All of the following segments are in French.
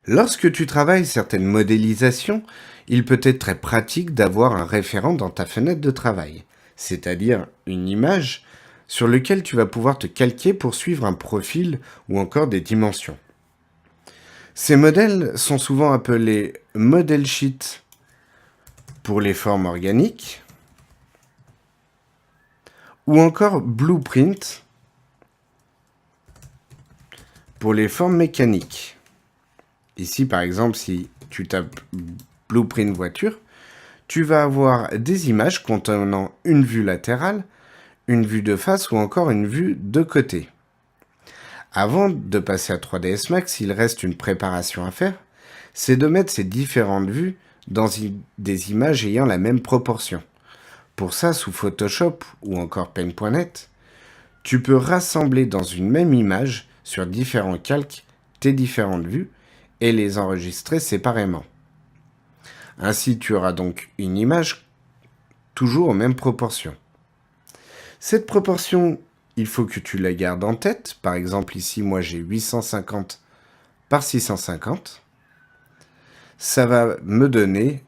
Lorsque tu travailles certaines modélisations, il peut être très pratique d'avoir un référent dans ta fenêtre de travail, c'est-à-dire une image sur laquelle tu vas pouvoir te calquer pour suivre un profil ou encore des dimensions. Ces modèles sont souvent appelés model sheet pour les formes organiques ou encore blueprint pour les formes mécaniques. Ici, par exemple, si tu tapes blueprint voiture, tu vas avoir des images contenant une vue latérale, une vue de face ou encore une vue de côté. Avant de passer à 3ds Max, il reste une préparation à faire, c'est de mettre ces différentes vues dans des images ayant la même proportion. Pour ça, sous Photoshop ou encore Paint.net, tu peux rassembler dans une même image sur différents calques tes différentes vues et les enregistrer séparément. Ainsi, tu auras donc une image toujours aux mêmes proportions. Cette proportion, il faut que tu la gardes en tête. Par exemple, ici, moi, j'ai 850 par 650. Ça va me donner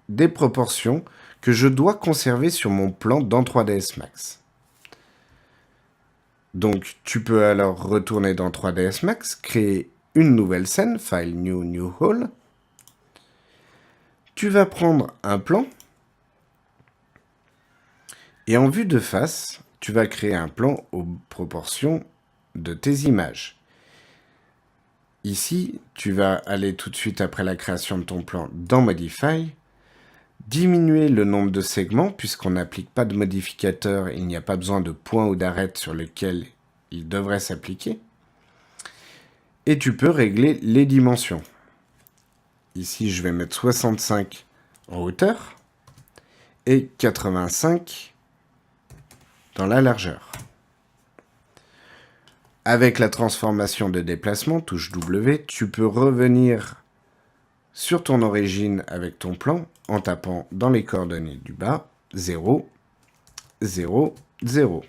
des proportions que je dois conserver sur mon plan dans 3ds Max. Donc, tu peux alors retourner dans 3ds Max, créer une nouvelle scène, File New Hole. Tu vas prendre un plan et en vue de face, tu vas créer un plan aux proportions de tes images. Ici, tu vas aller tout de suite après la création de ton plan dans Modify, diminuer le nombre de segments puisqu'on n'applique pas de modificateur, il n'y a pas besoin de point ou d'arête sur lequel il devrait s'appliquer. Et tu peux régler les dimensions. Ici, je vais mettre 65 en hauteur et 85 dans la largeur. Avec la transformation de déplacement, touche W, tu peux revenir sur ton origine avec ton plan en tapant dans les coordonnées du bas 0, 0, 0.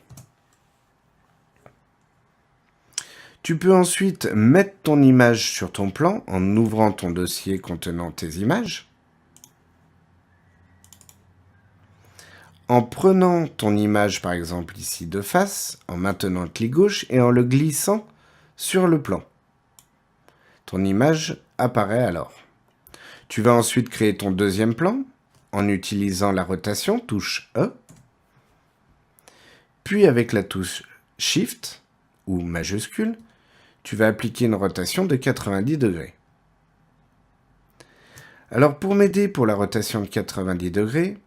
Tu peux ensuite mettre ton image sur ton plan en ouvrant ton dossier contenant tes images. En prenant ton image, par exemple ici de face, en maintenant clic gauche et en le glissant sur le plan. Ton image apparaît alors. Tu vas ensuite créer ton deuxième plan en utilisant la rotation, touche E. Puis avec la touche Shift ou majuscule, tu vas appliquer une rotation de 90 degrés. Alors pour m'aider pour la rotation de 90 degrés,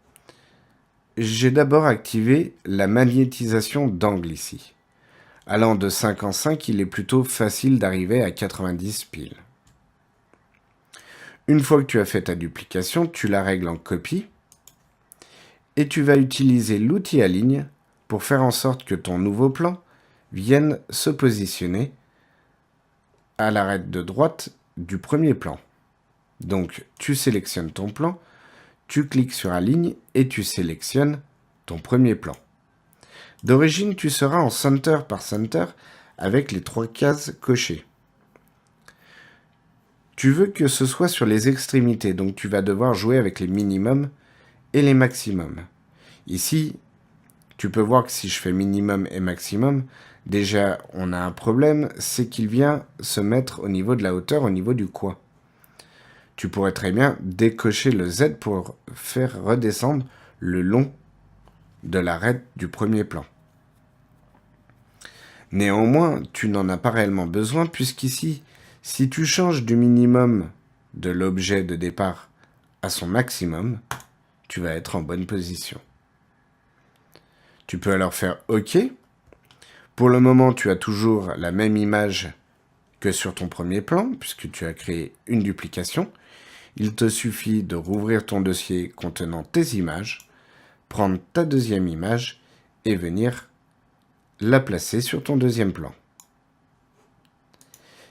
j'ai d'abord activé la magnétisation d'angle ici. Allant de 5 en 5, il est plutôt facile d'arriver à 90 pile. Une fois que tu as fait ta duplication, tu la règles en copie et tu vas utiliser l'outil Aligne pour faire en sorte que ton nouveau plan vienne se positionner à l'arête de droite du premier plan. Donc, tu sélectionnes ton plan, tu cliques sur Aligne et tu sélectionnes ton premier plan. D'origine, tu seras en center par center avec les 3 cases cochées. Tu veux que ce soit sur les extrémités, donc tu vas devoir jouer avec les minimums et les maximums. Ici, tu peux voir que si je fais minimum et maximum, déjà on a un problème, c'est qu'il vient se mettre au niveau de la hauteur, au niveau du coin. Tu pourrais très bien décocher le Z pour faire redescendre le long de l'arête du premier plan. Néanmoins, tu n'en as pas réellement besoin puisqu'ici, si tu changes du minimum de l'objet de départ à son maximum, tu vas être en bonne position. Tu peux alors faire OK. Pour le moment, tu as toujours la même image que sur ton premier plan puisque tu as créé une duplication. Il te suffit de rouvrir ton dossier contenant tes images, prendre ta deuxième image et venir la placer sur ton deuxième plan.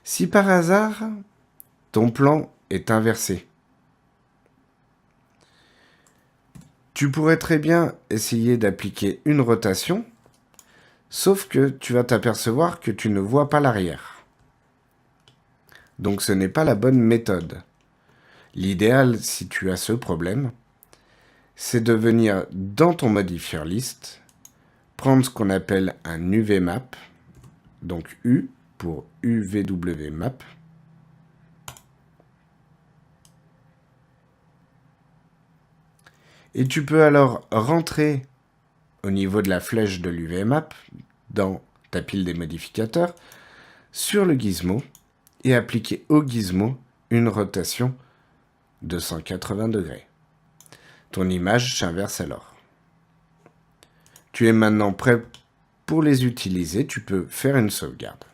Si par hasard, ton plan est inversé, tu pourrais très bien essayer d'appliquer une rotation, sauf que tu vas t'apercevoir que tu ne vois pas l'arrière. Donc ce n'est pas la bonne méthode. L'idéal, si tu as ce problème, c'est de venir dans ton modifier list, prendre ce qu'on appelle un UVMap, donc U pour UVWMap, et tu peux alors rentrer au niveau de la flèche de l'UVMap, dans ta pile des modificateurs, sur le gizmo, et appliquer au gizmo une rotation de 180 degrés. Ton image s'inverse alors. Tu es maintenant prêt pour les utiliser, tu peux faire une sauvegarde.